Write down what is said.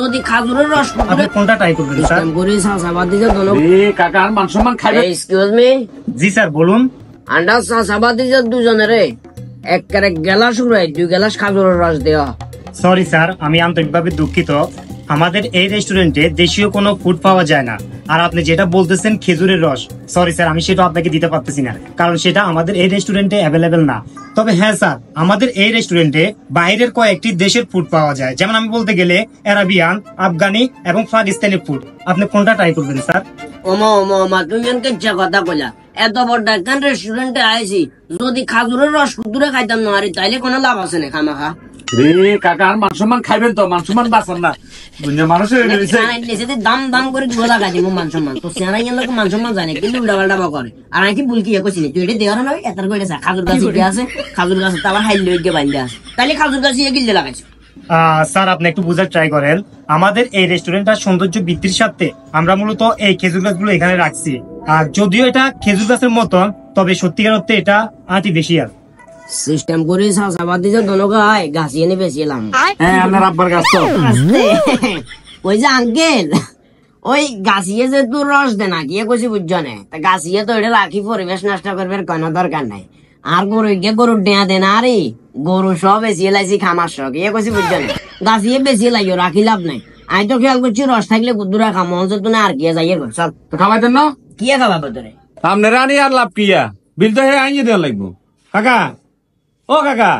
যদি খাজুরের রস আপনি কোনটা ট্রাই করবেন স্যার? করে চাষাবাদ দিছে দোনো কাকা আর মান সম্মান খাইবে। এক্সকিউজ মি, জি স্যার বলুন। আন্ডা চাষাবাদ দিছে দুজনের এক গ্লাস উড়াই 2 গ্লাস খাজুরের রস দেওয়া। সরি স্যার, আমি আন্তরিকভাবে দুঃখিত। আমাদের এই রেস্টুরেন্টে দেশীয় কোনো ফুড পাওয়া যায় না। আর আপনি যেটা বলতেছেন খেজুরের রস, সরি স্যার, আমি সেটা আপনাকে দিতে পারতেছি না, কারণ সেটা আমাদের এই রেস্টুরেন্টে অ্যাভেলেবেল না। তবে হ্যাঁ স্যার, আমাদের এই রেস্টুরেন্টে বাইরের কয়েকটি দেশের ফুড পাওয়া যায়, যেমন আমি বলতে গেলে আরাবিয়ান, আফগানি এবং পাকিস্তানি ফুড। আপনি কোনটা ট্রাই করবেন স্যার? ওমা তুমি কেচ্ছা কথা কইলা, এত বড় একখান রেস্টুরেন্টে আইছি, যদি খাজুরের রস কুতুরে খাইতাম না আরে তাইলে কোনো লাভ আছে না খামাখা। রে কাকা আর মান সম্মান খাইবেন তো, মান সম্মান বাঁচান না। দুনিয়া মানুষের দাম করে দিব লাগা দিব মান সম্মান তো সেনাই লোক মান সম্মান জানে কিন্তু উল্টা পাল্টা করে। আর আমি কি ভুল কি কইছি তুই এটা দেওয়ার নয় এত করে খাজুর গাছ কি আছে, খাজুর গাছ তো আবার হাইল লইগে বাইন্দা আছে, তাইলে খাজুর গাছ গিলতে লাগাইছে। স্যার আপনি একটু বুঝার ট্রাই করেন। আমাদের এই রেস্টুরেন্টটা সৌন্দর্য বৃদ্ধির সাথে আমরা মূলত এই খেজুর গাছগুলো এখানে রাখছি। আর যদিও এটা খেজুর গাছের মতন, তবে সত্যিকার অর্থে এটা আর্টিফিশিয়াল। সিস্টেম করে চাষাবাদ দিছে দোনো গায় গাছ এনে বেছিলাম। হ্যাঁ আপনার আব্বার গাছ তো। ওই যে আঙ্কেল ওই গাছিয়ে যে তোর রস দে না কি কইছি বুঝছো না, তা গাছিয়ে তো এটা রাখি পরিবেশ নষ্ট করবে কোনো দরকার নাই। আর গরু গিয়ে গরুর ডেয়া দে না রে, গরু সব বেশি লাইছি খামার শখ ইয়ে কইছি বুঝছো না, গাছিয়ে বেশি লাগিও রাখি লাভ নাই। আমি তো খেয়াল করছি রস থাকলে গুদুরা খামো তো না আর কি যাইয়ে চল তো খাওয়াইতেন না? কি খাওয়াবো তোরে? আপনারা আনি আর লাভ কিয়া, বিল তো হে আইয়ে দেওয়া লাগবো। কাকা ও কাকা